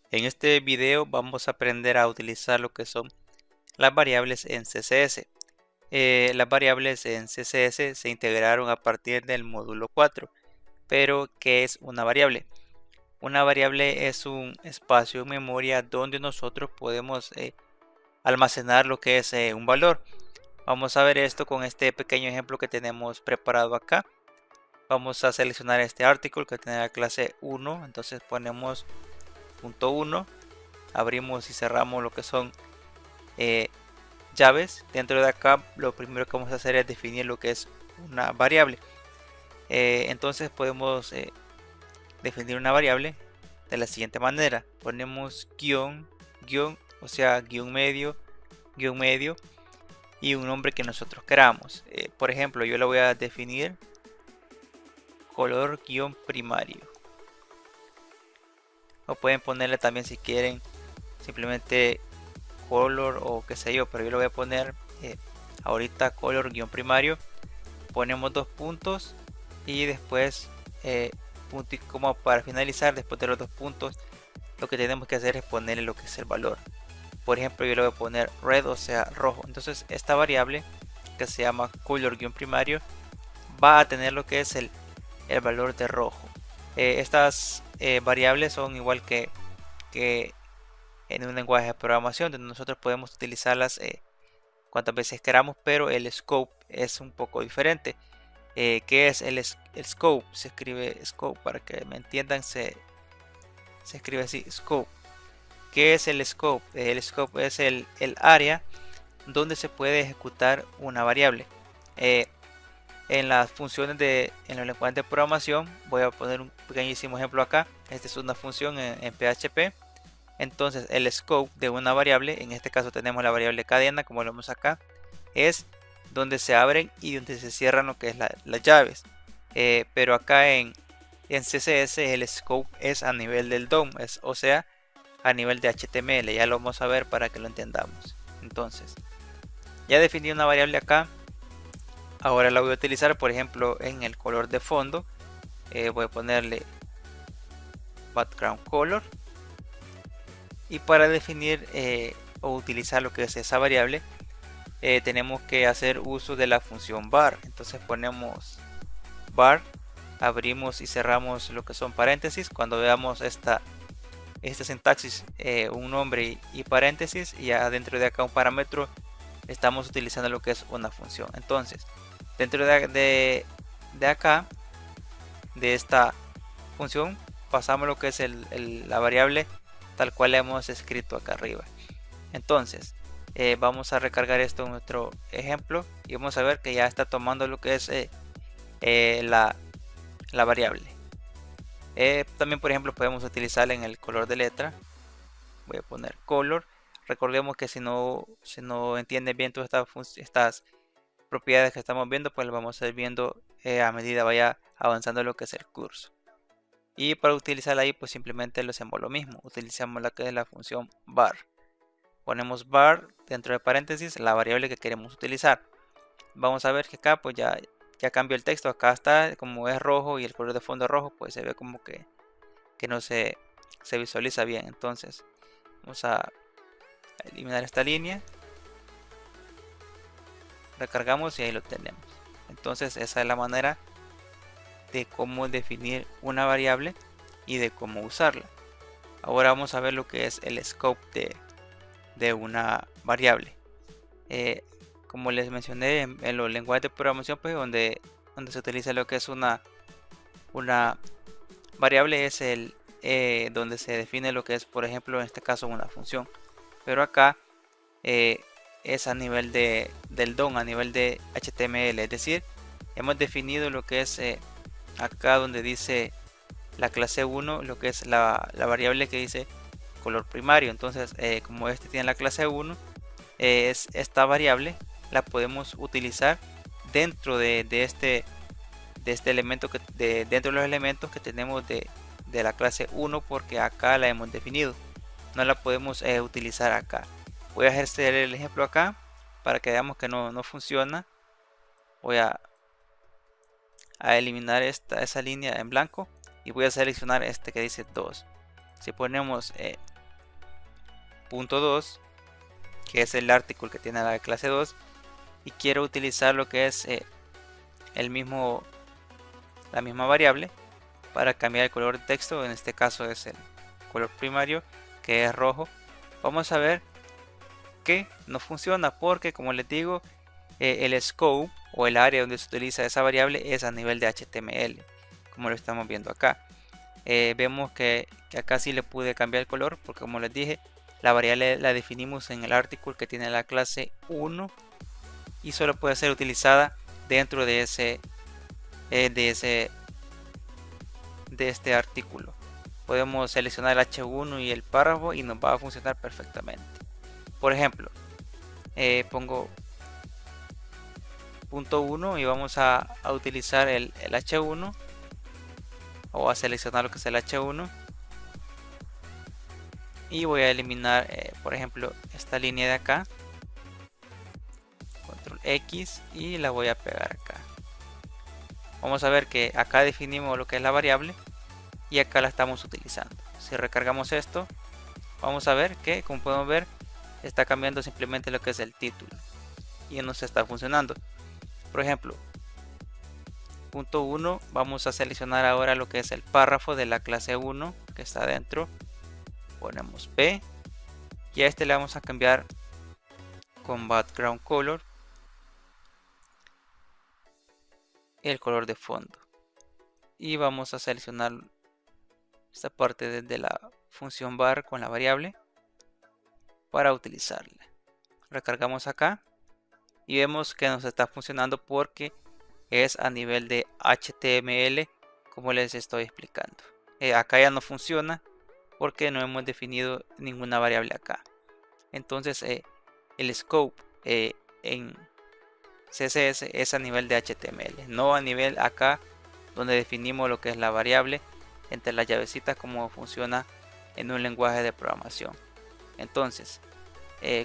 En este video vamos a aprender a utilizar lo que son las variables en CSS. Las variables en CSS se integraron a partir del módulo 4. Pero, ¿qué es una variable? Una variable es un espacio en memoria donde nosotros podemos almacenar lo que es un valor. Vamos a ver esto con este pequeño ejemplo que tenemos preparado acá. Vamos a seleccionar este artículo que tiene la clase 1. Entonces ponemos punto 1. Abrimos y cerramos lo que son llaves. Dentro de acá lo primero que vamos a hacer es definir lo que es una variable. Entonces podemos definir una variable de la siguiente manera. Ponemos guión, o sea, guión medio y un nombre que nosotros queramos. Por ejemplo, yo le voy a definir color guión primario. O pueden ponerle también si quieren simplemente color o qué sé yo, pero yo le voy a poner ahorita color guión primario. Ponemos dos puntos y después punto y coma para finalizar. Después de los dos puntos lo que tenemos que hacer es ponerle lo que es el valor. Por ejemplo, yo le voy a poner red, o sea rojo. Entonces esta variable que se llama color guión primario va a tener lo que es el valor de rojo. Estas variables son igual que en un lenguaje de programación, donde nosotros podemos utilizarlas cuantas veces queramos, pero el scope es un poco diferente. ¿Qué es el scope? Se escribe scope, para que me entiendan, se escribe así, scope. ¿Qué es el scope? El scope es el área donde se puede ejecutar una variable. En las funciones en los lenguajes de programación, voy a poner un pequeñísimo ejemplo acá. Esta es una función en PHP. Entonces el scope de una variable, en este caso tenemos la variable cadena, como lo vemos acá, es donde se abren y donde se cierran lo que es las llaves. Pero acá en CSS el scope es a nivel del DOM, o sea, a nivel de HTML. Ya lo vamos a ver para que lo entendamos. Entonces, ya definí una variable acá. Ahora la voy a utilizar, por ejemplo, en el color de fondo. Voy a ponerle background color. Y para definir o utilizar lo que es esa variable, tenemos que hacer uso de la función var. Entonces ponemos var, abrimos y cerramos lo que son paréntesis. Cuando veamos esta sintaxis, un nombre y paréntesis, y adentro de acá un parámetro, estamos utilizando lo que es una función. Entonces, dentro de acá, de esta función, pasamos lo que es la variable tal cual hemos escrito acá arriba. Entonces vamos a recargar esto en nuestro ejemplo y vamos a ver que ya está tomando lo que es la variable. También, por ejemplo, podemos utilizar en el color de letra. Voy a poner color. Recordemos que si no entienden bien todas estas propiedades que estamos viendo, pues lo vamos a ir viendo a medida vaya avanzando lo que es el curso. Y para utilizarla ahí, pues simplemente lo hacemos lo mismo. Utilizamos la que es la función var. Ponemos var dentro de paréntesis la variable que queremos utilizar. Vamos a ver que acá pues ya cambió el texto. Acá está, como es rojo y el color de fondo es rojo, pues se ve como que no se visualiza bien. Entonces vamos a eliminar esta línea. Recargamos y ahí lo tenemos. Entonces esa es la manera de cómo definir una variable y de cómo usarla. Ahora vamos a ver lo que es el scope de una variable. Como les mencioné, en los lenguajes de programación, pues donde se utiliza lo que es una variable es donde se define lo que es, por ejemplo, en este caso una función. Pero acá es a nivel del DOM, a nivel de HTML, es decir, hemos definido lo que es acá donde dice la clase 1, lo que es la variable que dice color primario. Entonces como este tiene la clase 1, es esta variable la podemos utilizar dentro de este elemento dentro de los elementos que tenemos de la clase 1, porque acá la hemos definido. No la podemos utilizar acá. Voy a ejercer el ejemplo acá para que veamos que no funciona. Voy a eliminar esa línea en blanco y voy a seleccionar este que dice 2. Si ponemos punto 2, que es el artículo que tiene la clase 2, y quiero utilizar lo que es la misma variable para cambiar el color de texto. En este caso es el color primario, que es rojo. Vamos a ver que no funciona porque, como les digo, el scope o el área donde se utiliza esa variable es a nivel de HTML, como lo estamos viendo acá. Vemos que acá sí le pude cambiar el color porque, como les dije, la variable la definimos en el artículo que tiene la clase 1 y solo puede ser utilizada dentro de este artículo. Podemos seleccionar el H1 y el párrafo y nos va a funcionar perfectamente. Por ejemplo, pongo punto 1 y vamos a utilizar el H1, o a seleccionar lo que es el H1, y voy a eliminar por ejemplo esta línea de acá, control X, y la voy a pegar acá. Vamos a ver que acá definimos lo que es la variable y acá la estamos utilizando. Si recargamos esto, vamos a ver que, como podemos ver, está cambiando simplemente lo que es el título y no se está funcionando. Por ejemplo, punto 1, vamos a seleccionar ahora lo que es el párrafo de la clase 1 que está adentro. Ponemos P y a este le vamos a cambiar con background color el color de fondo, y vamos a seleccionar esta parte desde la función var con la variable para utilizarla. Recargamos acá y vemos que nos está funcionando porque es a nivel de HTML, como les estoy explicando. Acá ya no funciona porque no hemos definido ninguna variable acá. Entonces el scope en CSS es a nivel de HTML, no a nivel acá donde definimos lo que es la variable entre las llavecitas, como funciona en un lenguaje de programación. Entonces,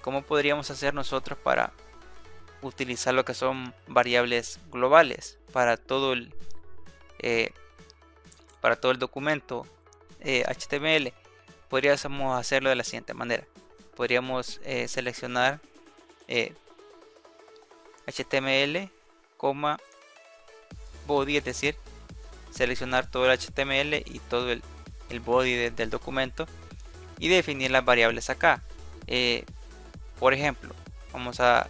¿cómo podríamos hacer nosotros para utilizar lo que son variables globales para todo el documento HTML? Podríamos hacerlo de la siguiente manera. Podríamos seleccionar HTML, body, es decir, seleccionar todo el HTML y todo el body del documento y definir las variables acá. Por ejemplo, vamos a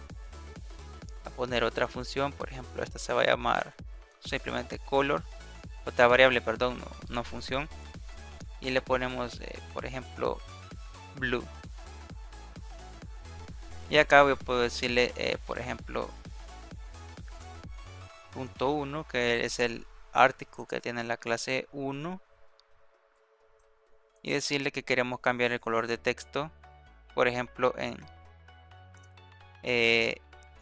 poner otra función. Por ejemplo, esta se va a llamar simplemente color, otra variable, perdón, no función, y le ponemos por ejemplo blue, y acá voy a poder decirle por ejemplo punto 1, que es el artículo que tiene la clase 1, y decirle que queremos cambiar el color de texto. Por ejemplo,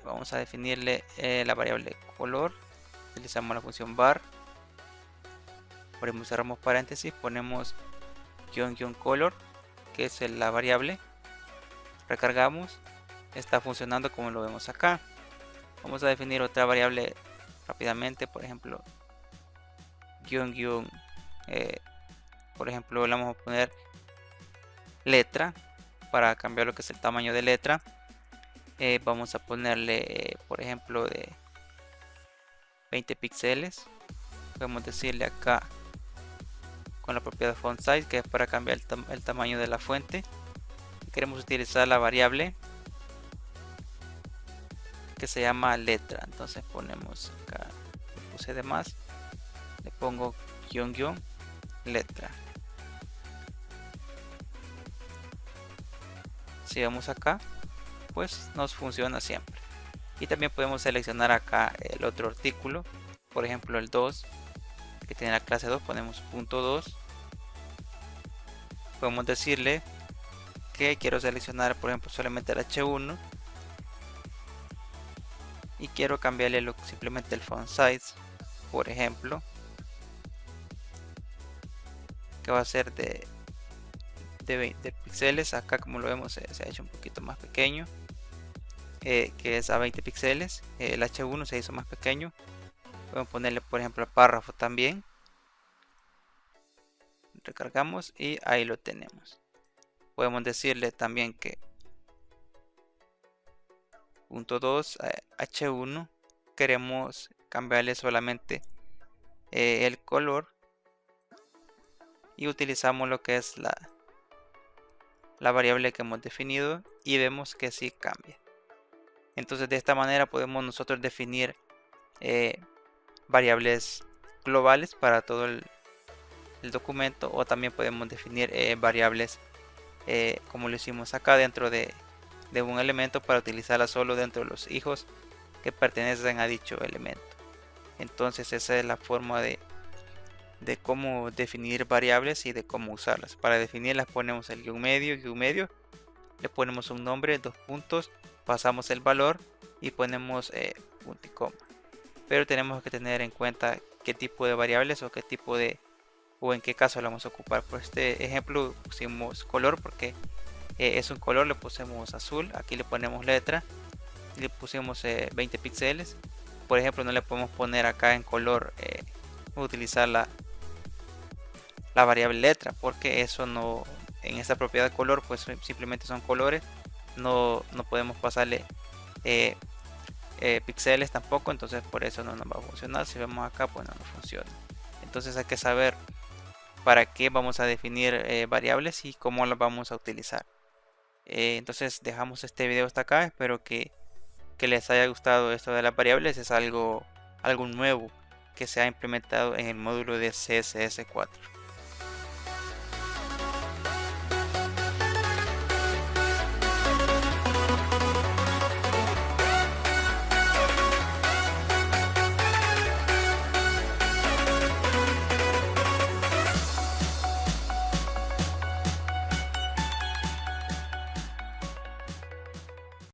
vamos a definirle la variable color. Utilizamos la función var, ponemos, cerramos paréntesis, ponemos color, que es la variable. Recargamos, está funcionando como lo vemos acá. Vamos a definir otra variable rápidamente, por ejemplo por ejemplo le vamos a poner letra para cambiar lo que es el tamaño de letra. Vamos a ponerle por ejemplo de 20 píxeles. Podemos decirle acá con la propiedad font size, que es para cambiar el tamaño de la fuente. Queremos utilizar la variable que se llama letra, entonces ponemos acá, le puse de más, le pongo letra. Si vamos acá, pues nos funciona siempre. Y también podemos seleccionar acá el otro artículo, por ejemplo el 2, que tiene la clase 2, ponemos punto 2. Podemos decirle que quiero seleccionar por ejemplo solamente el H1 y quiero cambiarle simplemente el font size, por ejemplo, que va a ser de 20 píxeles. Acá, como lo vemos, se ha hecho un poquito más pequeño, que es a 20 píxeles. El H1 se hizo más pequeño. Podemos ponerle por ejemplo el párrafo también. Recargamos y ahí lo tenemos. podemos decirle también que punto 2 H1 queremos cambiarle solamente el color, y utilizamos lo que es la variable que hemos definido y vemos que sí cambia. Entonces de esta manera podemos nosotros definir variables globales para todo el documento, o también podemos definir variables como lo hicimos acá dentro de un elemento, para utilizarla solo dentro de los hijos que pertenecen a dicho elemento. Entonces esa es la forma de cómo definir variables y de cómo usarlas. Para definirlas ponemos el guión medio, le ponemos un nombre, 2 puntos, pasamos el valor y ponemos punto y coma. Pero tenemos que tener en cuenta qué tipo de variables o qué tipo de, o en qué caso la vamos a ocupar. Por este ejemplo pusimos color porque es un color, le pusimos azul. Aquí le ponemos letra y le pusimos 20 píxeles. Por ejemplo, no le podemos poner acá en color, utilizar la variable letra, porque eso no, en esta propiedad de color, pues simplemente son colores, no podemos pasarle píxeles tampoco, entonces por eso no nos va a funcionar. Si vemos acá, pues no nos funciona. Entonces hay que saber para qué vamos a definir variables y cómo las vamos a utilizar. Entonces dejamos este video hasta acá. Espero que les haya gustado esto de las variables. Es algo nuevo que se ha implementado en el módulo de CSS 4.